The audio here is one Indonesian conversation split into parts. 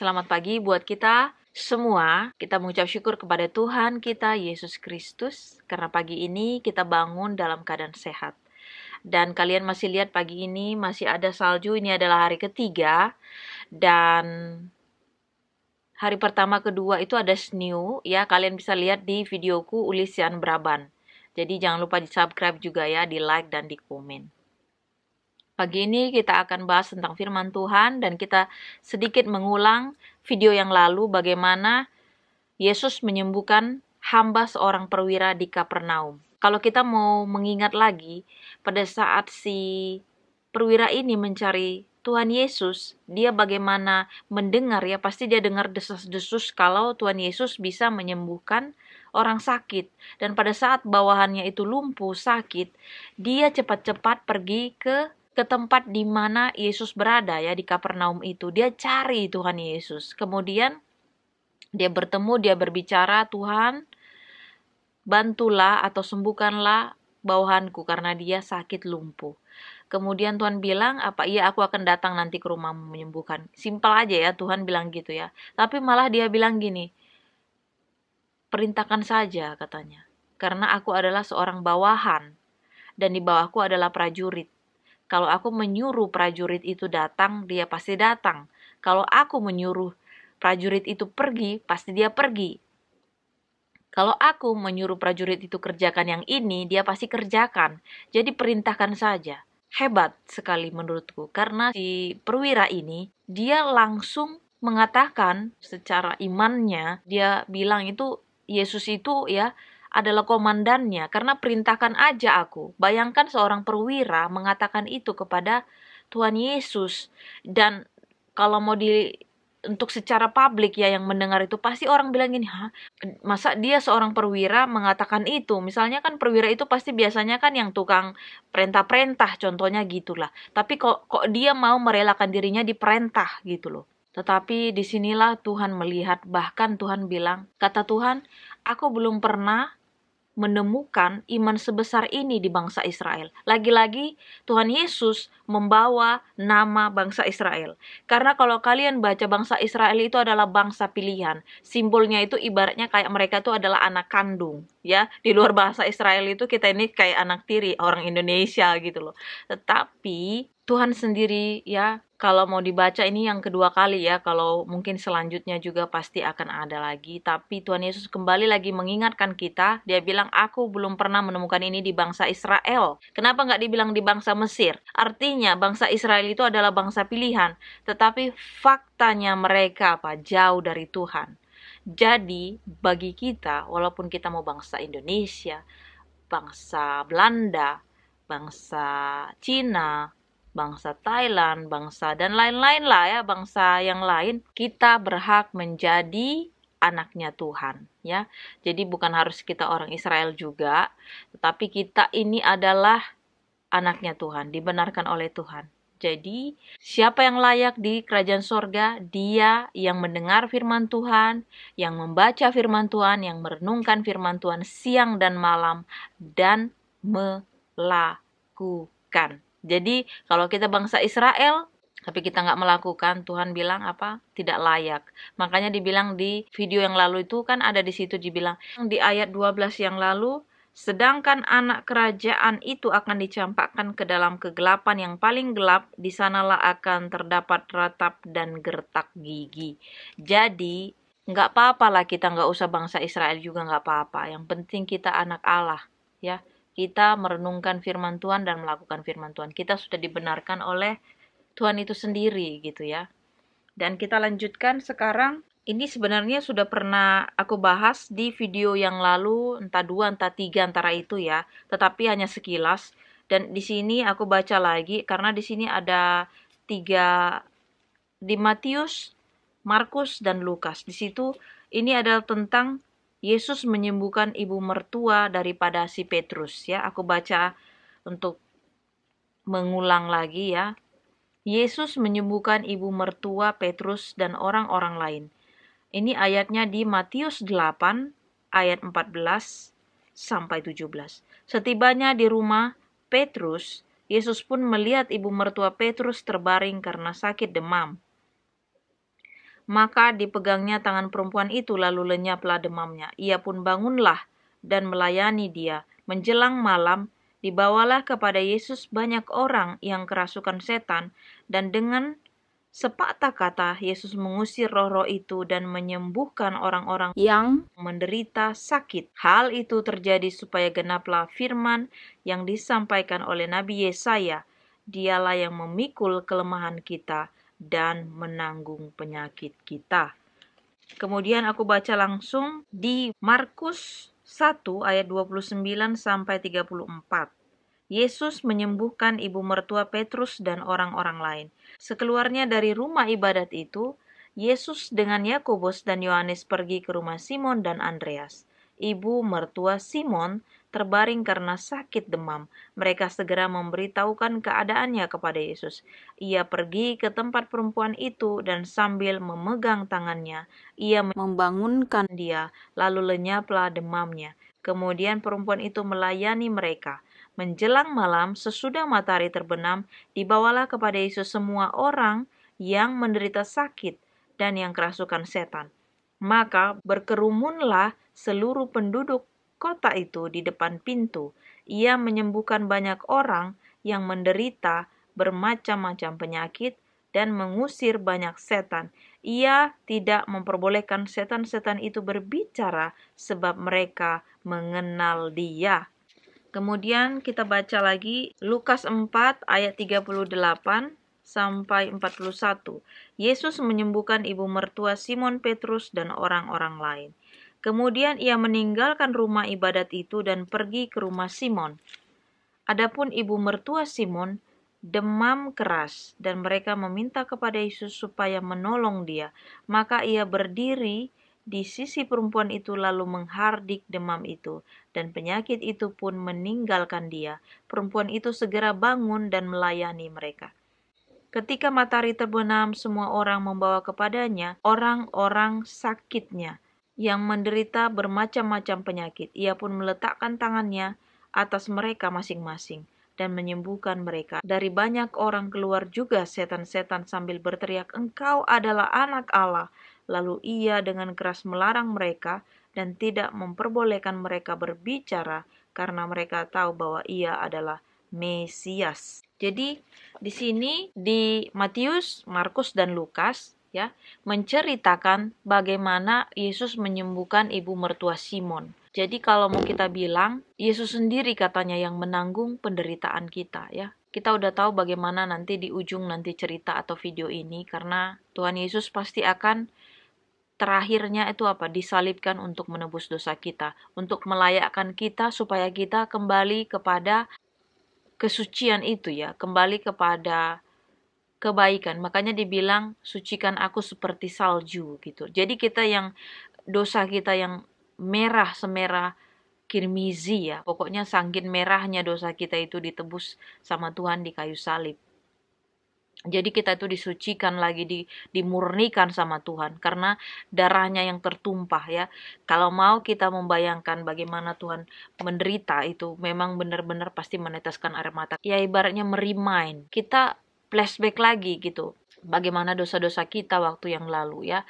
Selamat pagi buat kita semua. Kita mengucap syukur kepada Tuhan kita Yesus Kristus karena pagi ini kita bangun dalam keadaan sehat. Dan kalian masih lihat pagi ini masih ada salju. Ini adalah hari ketiga dan hari pertama kedua itu ada snow ya. Kalian bisa lihat di videoku Ulisian Braban. Jadi jangan lupa di subscribe juga ya, di like dan di komen. Pagi ini kita akan bahas tentang firman Tuhan dan kita sedikit mengulang video yang lalu bagaimana Yesus menyembuhkan hamba seorang perwira di Kapernaum. Kalau kita mau mengingat lagi, pada saat si perwira ini mencari Tuhan Yesus, dia bagaimana mendengar ya, pasti dia dengar desas-desus kalau Tuhan Yesus bisa menyembuhkan orang sakit. Dan pada saat bawahannya itu lumpuh, sakit, dia cepat-cepat pergi ke tempat di mana Yesus berada ya, di Kapernaum itu. Dia cari Tuhan Yesus. Kemudian dia bertemu, dia berbicara, Tuhan, bantulah atau sembuhkanlah bawahanku karena dia sakit lumpuh. Kemudian Tuhan bilang, iya aku akan datang nanti ke rumahmu menyembuhkan. Simpel aja ya, Tuhan bilang gitu ya. Tapi malah dia bilang gini, perintahkan saja katanya. Karena aku adalah seorang bawahan dan di bawahku adalah prajurit. Kalau aku menyuruh prajurit itu datang, dia pasti datang. Kalau aku menyuruh prajurit itu pergi, pasti dia pergi. Kalau aku menyuruh prajurit itu kerjakan yang ini, dia pasti kerjakan. Jadi perintahkan saja. Hebat sekali menurutku. Karena si perwira ini, dia langsung mengatakan secara imannya, dia bilang itu Yesus itu ya adalah komandannya, karena perintahkan aja aku. Bayangkan seorang perwira mengatakan itu kepada Tuhan Yesus. Dan kalau mau untuk secara publik ya yang mendengar itu, pasti orang bilang gini, masa dia seorang perwira mengatakan itu? Misalnya kan perwira itu pasti biasanya kan yang tukang perintah-perintah, contohnya gitulah. Tapi kok dia mau merelakan dirinya diperintah gitu loh. Tetapi disinilah Tuhan melihat, bahkan Tuhan bilang, kata Tuhan, aku belum pernah menemukan iman sebesar ini di bangsa Israel. Lagi-lagi Tuhan Yesus membawa nama bangsa Israel. Karena kalau kalian baca, bangsa Israel itu adalah bangsa pilihan. Simbolnya itu ibaratnya kayak mereka itu adalah anak kandung. Ya, di luar bahasa Israel itu kita ini kayak anak tiri, orang Indonesia gitu loh. Tetapi Tuhan sendiri ya, kalau mau dibaca ini yang kedua kali ya, kalau mungkin selanjutnya juga pasti akan ada lagi. Tapi Tuhan Yesus kembali lagi mengingatkan kita, dia bilang, aku belum pernah menemukan ini di bangsa Israel. Kenapa nggak dibilang di bangsa Mesir? Artinya bangsa Israel itu adalah bangsa pilihan, tetapi faktanya mereka jauh dari Tuhan. Jadi bagi kita, walaupun kita mau bangsa Indonesia, bangsa Belanda, bangsa Cina, bangsa Thailand, bangsa dan lain-lain lah ya, bangsa yang lain, kita berhak menjadi anaknya Tuhan ya. Jadi bukan harus kita orang Israel juga, tetapi kita ini adalah anaknya Tuhan, dibenarkan oleh Tuhan. Jadi siapa yang layak di kerajaan sorga? Dia yang mendengar firman Tuhan, yang membaca firman Tuhan, yang merenungkan firman Tuhan siang dan malam, dan melakukan. Jadi kalau kita bangsa Israel, tapi kita nggak melakukan, Tuhan bilang tidak layak. Makanya dibilang di video yang lalu itu kan ada di situ dibilang di ayat 12 yang lalu, sedangkan anak kerajaan itu akan dicampakkan ke dalam kegelapan yang paling gelap, di sanalah akan terdapat ratap dan gertak gigi. Jadi nggak apa-apa lah kita nggak usah bangsa Israel juga, nggak apa-apa. Yang penting kita anak Allah ya. Kita merenungkan firman Tuhan dan melakukan firman Tuhan. Kita sudah dibenarkan oleh Tuhan itu sendiri gitu ya. Dan kita lanjutkan sekarang. Ini sebenarnya sudah pernah aku bahas di video yang lalu, entah 2, entah 3 antara itu ya. Tetapi hanya sekilas. Dan di sini aku baca lagi karena di sini ada 3 di Matius, Markus, dan Lukas. Di situ ini adalah tentang Yesus menyembuhkan ibu mertua daripada si Petrus ya. Aku baca untuk mengulang lagi ya. Yesus menyembuhkan ibu mertua Petrus dan orang-orang lain. Ini ayatnya di Matius 8 ayat 14 sampai 17. Setibanya di rumah Petrus, Yesus pun melihat ibu mertua Petrus terbaring karena sakit demam. Maka dipegangnya tangan perempuan itu, lalu lenyaplah demamnya. Ia pun bangunlah dan melayani dia. Menjelang malam, dibawalah kepada Yesus banyak orang yang kerasukan setan, dan dengan sepatah kata Yesus mengusir roh-roh itu dan menyembuhkan orang-orang yang menderita sakit. Hal itu terjadi supaya genaplah firman yang disampaikan oleh Nabi Yesaya, Dialah yang memikul kelemahan kita dan menanggung penyakit kita. Kemudian aku baca langsung di Markus 1 ayat 29 sampai 34. Yesus menyembuhkan ibu mertua Petrus dan orang-orang lain. Sekeluarnya dari rumah ibadat itu, Yesus dengan Yakobus dan Yohanes pergi ke rumah Simon dan Andreas. Ibu mertua Simon terbaring karena sakit demam. Mereka segera memberitahukan keadaannya kepada Yesus. Ia pergi ke tempat perempuan itu dan sambil memegang tangannya, ia membangunkan dia, lalu lenyaplah demamnya. Kemudian perempuan itu melayani mereka. Menjelang malam, sesudah matahari terbenam, dibawalah kepada Yesus semua orang yang menderita sakit dan yang kerasukan setan. Maka berkerumunlah seluruh penduduk kota itu di depan pintu. Ia menyembuhkan banyak orang yang menderita bermacam-macam penyakit dan mengusir banyak setan. Ia tidak memperbolehkan setan-setan itu berbicara sebab mereka mengenal Dia. Kemudian kita baca lagi Lukas 4 ayat 38 sampai 41. Yesus menyembuhkan ibu mertua Simon Petrus dan orang-orang lain. Kemudian ia meninggalkan rumah ibadat itu dan pergi ke rumah Simon. Adapun ibu mertua Simon demam keras dan mereka meminta kepada Yesus supaya menolong dia. Maka ia berdiri di sisi perempuan itu lalu menghardik demam itu, dan penyakit itu pun meninggalkan dia. Perempuan itu segera bangun dan melayani mereka. Ketika matahari terbenam, semua orang membawa kepadanya orang-orang sakitnya yang menderita bermacam-macam penyakit. Ia pun meletakkan tangannya atas mereka masing-masing dan menyembuhkan mereka. Dari banyak orang keluar juga setan-setan sambil berteriak, "Engkau adalah anak Allah." Lalu ia dengan keras melarang mereka dan tidak memperbolehkan mereka berbicara karena mereka tahu bahwa ia adalah Mesias. Jadi di sini di Matius, Markus dan Lukas ya menceritakan bagaimana Yesus menyembuhkan ibu mertua Simon. Jadi kalau mau kita bilang, Yesus sendiri katanya yang menanggung penderitaan kita ya. Kita udah tahu bagaimana nanti di ujung nanti cerita atau video ini, karena Tuhan Yesus pasti akan terakhirnya itu disalibkan untuk menebus dosa kita, untuk melayakkan kita supaya kita kembali kepada kesucian itu ya, kembali kepada kebaikan. Makanya dibilang, sucikan aku seperti salju gitu. Jadi kita yang dosa kita yang merah semerah kirmizi ya, pokoknya sanggin merahnya dosa kita itu ditebus sama Tuhan di kayu salib. Jadi kita itu disucikan lagi, dimurnikan sama Tuhan karena darahnya yang tertumpah ya. Kalau mau kita membayangkan bagaimana Tuhan menderita itu, memang benar-benar pasti meneteskan air mata. Ya ibaratnya merimain, kita flashback lagi gitu, bagaimana dosa-dosa kita waktu yang lalu ya.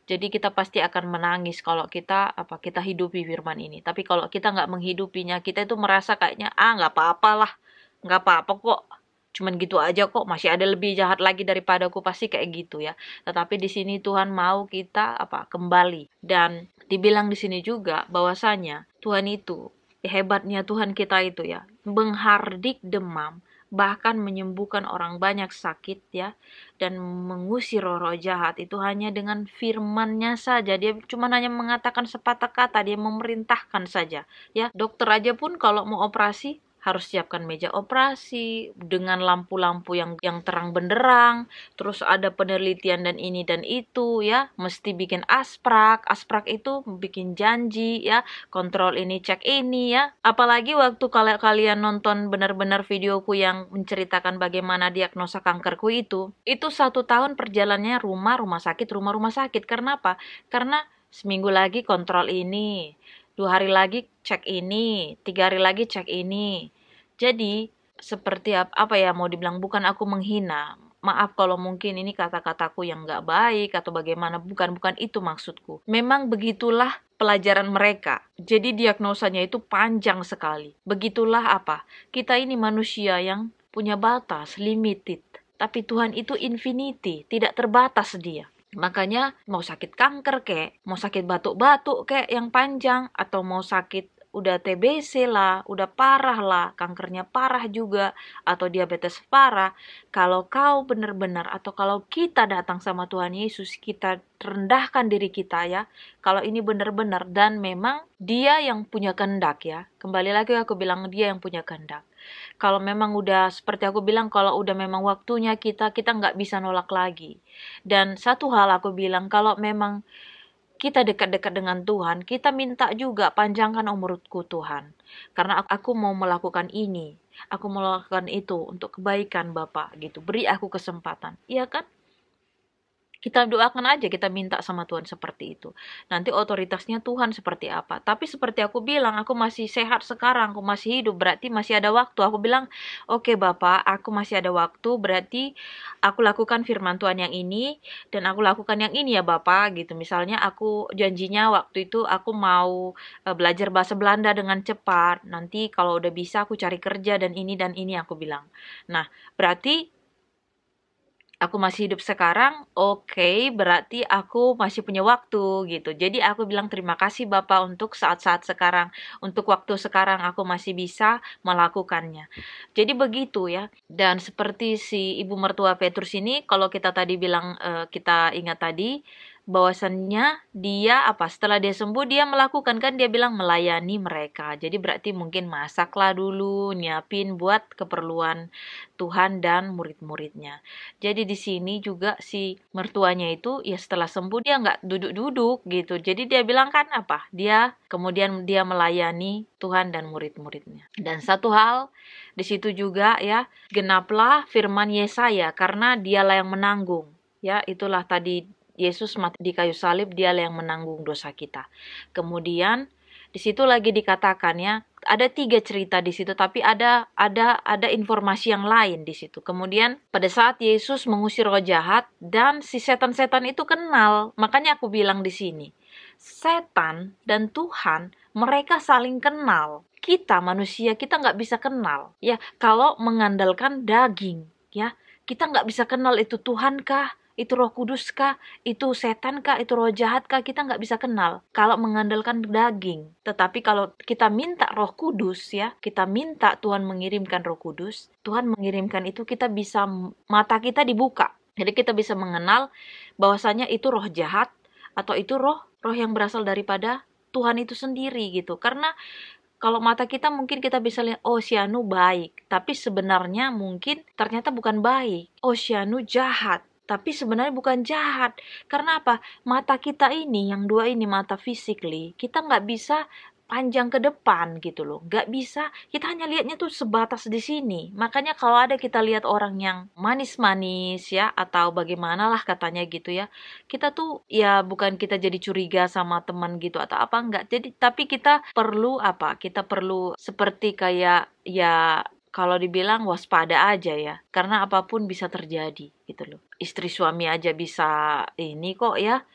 Jadi kita pasti akan menangis kalau kita kita hidupi firman ini. Tapi kalau kita nggak menghidupinya, kita itu merasa kayaknya nggak apa-apalah, nggak apa-apa kok. Cuman gitu aja kok, masih ada lebih jahat lagi daripada aku, pasti kayak gitu ya. Tetapi di sini Tuhan mau kita kembali. Dan dibilang di sini juga bahwasanya Tuhan itu, hebatnya Tuhan kita itu ya, menghardik demam, bahkan menyembuhkan orang banyak sakit ya, dan mengusir roh-roh jahat itu hanya dengan firman-Nya saja. Dia cuma hanya mengatakan sepatah kata, dia memerintahkan saja ya. Dokter aja pun kalau mau operasi harus siapkan meja operasi dengan lampu-lampu yang terang benderang, terus ada penelitian dan ini dan itu ya, mesti bikin asprak itu bikin janji ya, kontrol ini cek ini ya. Apalagi waktu kalau kalian nonton benar-benar videoku yang menceritakan bagaimana diagnosa kankerku itu 1 tahun perjalanannya rumah sakit. Karena apa? Karena seminggu lagi kontrol ini, 2 hari lagi cek ini, 3 hari lagi cek ini. Jadi seperti apa ya, mau dibilang bukan aku menghina, maaf kalau mungkin ini kata-kataku yang nggak baik atau bagaimana, bukan itu maksudku. Memang begitulah pelajaran mereka. Jadi diagnosanya itu panjang sekali. Begitulah apa? Kita ini manusia yang punya batas, limited. Tapi Tuhan itu infinity, tidak terbatas dia. Makanya mau sakit kanker kek, mau sakit batuk-batuk kek yang panjang, atau mau sakit udah TBC lah, udah parah lah, kankernya parah juga, atau diabetes parah. Kalau kau benar-benar, atau kalau kita datang sama Tuhan Yesus, kita rendahkan diri kita ya, kalau ini benar-benar, dan memang dia yang punya kehendak ya, kembali lagi aku bilang dia yang punya kehendak. Kalau memang udah seperti aku bilang, kalau udah memang waktunya kita nggak bisa nolak lagi. Dan satu hal aku bilang, kalau memang kita dekat-dekat dengan Tuhan, kita minta juga panjangkan umurku Tuhan. Karena aku mau melakukan ini, aku mau melakukan itu untuk kebaikan Bapa gitu. Beri aku kesempatan. Iya kan? Kita doakan aja, kita minta sama Tuhan seperti itu. Nanti otoritasnya Tuhan seperti apa. Tapi seperti aku bilang, aku masih sehat sekarang, aku masih hidup, berarti masih ada waktu. Aku bilang, oke Bapak, aku masih ada waktu, berarti aku lakukan firman Tuhan yang ini, dan aku lakukan yang ini ya Bapak, gitu. Misalnya aku janjinya waktu itu aku mau belajar bahasa Belanda dengan cepat. Nanti kalau udah bisa aku cari kerja dan ini aku bilang. Nah, berarti aku masih hidup sekarang, oke, berarti aku masih punya waktu gitu. Jadi aku bilang terima kasih Bapak untuk saat-saat sekarang, untuk waktu sekarang aku masih bisa melakukannya. Jadi begitu ya. Dan seperti si ibu mertua Petrus ini, kalau kita tadi bilang, kita ingat tadi, bahwasannya dia setelah dia sembuh dia melakukan, kan dia bilang melayani mereka. Jadi berarti mungkin masaklah dulu, nyiapin buat keperluan Tuhan dan murid-muridnya. Jadi di sini juga si mertuanya itu ya setelah sembuh dia nggak duduk-duduk gitu. Jadi dia bilang kan dia kemudian dia melayani Tuhan dan murid-muridnya. Dan satu hal di situ juga ya, genaplah firman Yesaya karena dialah yang menanggung. Ya, itulah tadi Yesus mati di kayu salib, dialah yang menanggung dosa kita. Kemudian di situ lagi dikatakan ya, ada 3 cerita di situ, tapi ada informasi yang lain di situ. Kemudian pada saat Yesus mengusir roh jahat dan si setan-setan itu kenal, makanya aku bilang di sini, setan dan Tuhan mereka saling kenal. Kita manusia kita nggak bisa kenal ya kalau mengandalkan daging ya. Kita nggak bisa kenal itu Tuhan kah, itu Roh Kudus kah, itu setan kah, itu roh jahat kah, kita nggak bisa kenal kalau mengandalkan daging. Tetapi kalau kita minta Roh Kudus ya, kita minta Tuhan mengirimkan Roh Kudus, Tuhan mengirimkan itu, kita bisa, mata kita dibuka. Jadi kita bisa mengenal bahwasanya itu roh jahat atau itu roh yang berasal daripada Tuhan itu sendiri gitu. Karena kalau mata kita mungkin kita bisa lihat, oh si Anu baik, tapi sebenarnya mungkin ternyata bukan baik. Oh si Anu jahat, tapi sebenarnya bukan jahat. Karena apa? Mata kita ini, yang dua ini, mata physically, kita nggak bisa panjang ke depan gitu loh. Nggak bisa, kita hanya lihatnya tuh sebatas di sini. Makanya kalau ada kita lihat orang yang manis-manis ya, atau bagaimana lah katanya gitu ya, kita tuh ya bukan kita jadi curiga sama teman gitu atau apa, enggak. Jadi tapi kita perlu kita perlu seperti kayak ya, kalau dibilang waspada aja ya, karena apapun bisa terjadi gitu loh. Istri suami aja bisa ini kok ya,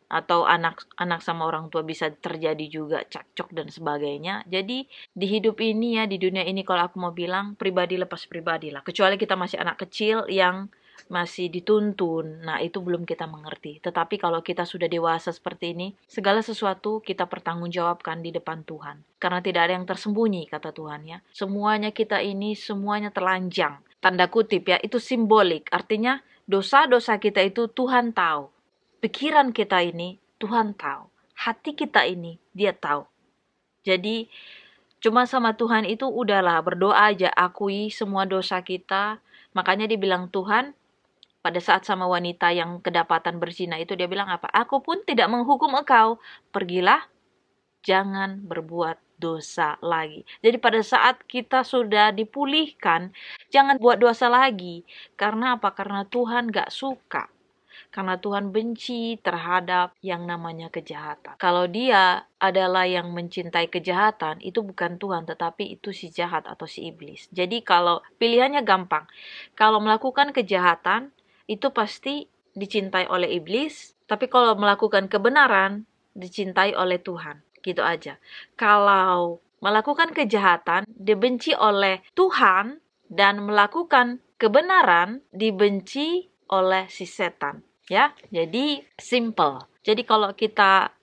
atau anak sama orang tua bisa terjadi juga cekcok dan sebagainya. Jadi di hidup ini ya, di dunia ini, kalau aku mau bilang, pribadi lepas pribadi lah. Kecuali kita masih anak kecil yang masih dituntun, nah itu belum kita mengerti. Tetapi kalau kita sudah dewasa seperti ini, segala sesuatu kita pertanggungjawabkan di depan Tuhan. Karena tidak ada yang tersembunyi, kata Tuhan ya. Semuanya kita ini, semuanya telanjang. Tanda kutip ya, itu simbolik. Artinya dosa-dosa kita itu Tuhan tahu. Pikiran kita ini Tuhan tahu. Hati kita ini Dia tahu. Jadi cuma sama Tuhan itu udahlah, berdoa aja, akui semua dosa kita. Makanya dibilang Tuhan pada saat sama wanita yang kedapatan berzina itu, dia bilang apa? Aku pun tidak menghukum engkau. Pergilah, jangan berbuat dosa lagi. Jadi pada saat kita sudah dipulihkan, jangan buat dosa lagi. Karena apa? Karena Tuhan gak suka. Karena Tuhan benci terhadap yang namanya kejahatan. Kalau Dia adalah yang mencintai kejahatan, itu bukan Tuhan, tetapi itu si jahat atau si iblis. Jadi kalau pilihannya gampang, kalau melakukan kejahatan, itu pasti dicintai oleh iblis, tapi kalau melakukan kebenaran, dicintai oleh Tuhan. Gitu aja. Kalau melakukan kejahatan, dibenci oleh Tuhan, dan melakukan kebenaran, dibenci oleh si setan. Ya, jadi simple. Jadi kalau kita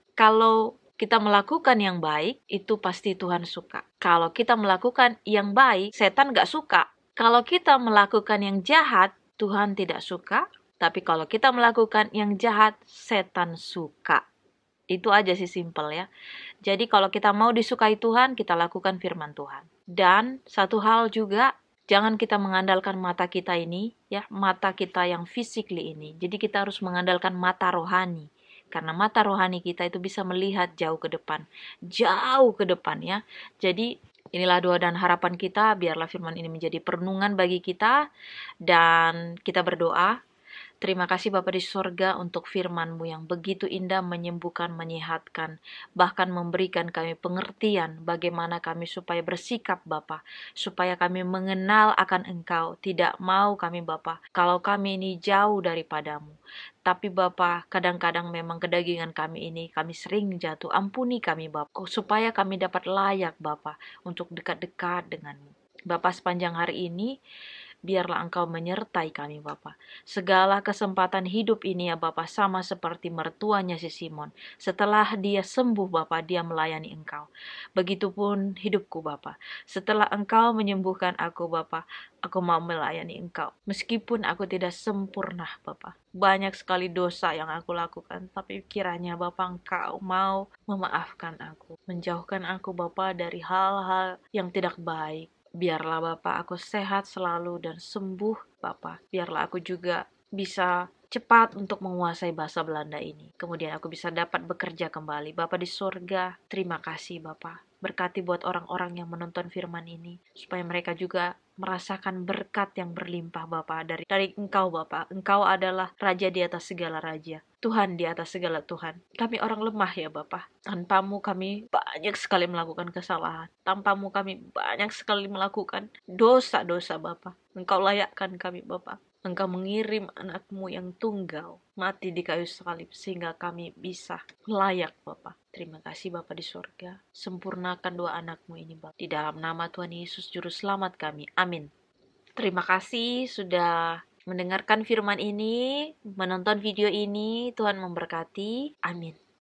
melakukan yang baik, itu pasti Tuhan suka. Kalau kita melakukan yang baik, setan gak suka. Kalau kita melakukan yang jahat, Tuhan tidak suka. Tapi kalau kita melakukan yang jahat, setan suka. Itu aja sih simple ya. Jadi kalau kita mau disukai Tuhan, kita lakukan firman Tuhan. Dan satu hal juga, jangan kita mengandalkan mata kita ini, ya, mata kita yang physically ini. Jadi kita harus mengandalkan mata rohani. Karena mata rohani kita itu bisa melihat jauh ke depan. Jauh ke depan ya. Jadi inilah doa dan harapan kita, biarlah firman ini menjadi perenungan bagi kita. Dan kita berdoa. Terima kasih Bapa di sorga untuk firman-Mu yang begitu indah, menyembuhkan, menyehatkan, bahkan memberikan kami pengertian bagaimana kami supaya bersikap Bapa, supaya kami mengenal akan Engkau. Tidak mau kami Bapa, kalau kami ini jauh daripadamu. Tapi Bapa, kadang-kadang memang kedagingan kami ini, kami sering jatuh. Ampuni kami Bapa, supaya kami dapat layak Bapa untuk dekat-dekat denganmu. Bapa, sepanjang hari ini, biarlah Engkau menyertai kami Bapa. Segala kesempatan hidup ini ya Bapa, sama seperti mertuanya si Simon. Setelah dia sembuh Bapa, dia melayani Engkau. Begitupun hidupku Bapa. Setelah Engkau menyembuhkan aku Bapa, aku mau melayani Engkau. Meskipun aku tidak sempurna Bapa. Banyak sekali dosa yang aku lakukan, tapi kiranya Bapa Engkau mau memaafkan aku. Menjauhkan aku Bapa dari hal-hal yang tidak baik. Biarlah Bapa aku sehat selalu dan sembuh Bapa. Biarlah aku juga bisa cepat untuk menguasai bahasa Belanda ini. Kemudian aku bisa dapat bekerja kembali. Bapa di surga, terima kasih Bapa. Berkati buat orang-orang yang menonton firman ini, supaya mereka juga merasakan berkat yang berlimpah Bapa dari Engkau Bapa. Engkau adalah Raja di atas segala raja, Tuhan di atas segala Tuhan. Kami orang lemah ya Bapa. Tanpamu kami banyak sekali melakukan kesalahan. Tanpamu kami banyak sekali melakukan dosa-dosa Bapa. Engkau layakkan kami Bapa. Engkau mengirim anakmu yang tunggal mati di kayu salib sehingga kami bisa layak Bapa. Terima kasih Bapa di surga. Sempurnakan doa anakmu ini Bapa. Di dalam nama Tuhan Yesus Juru Selamat kami. Amin. Terima kasih sudah mendengarkan firman ini, menonton video ini. Tuhan memberkati. Amin.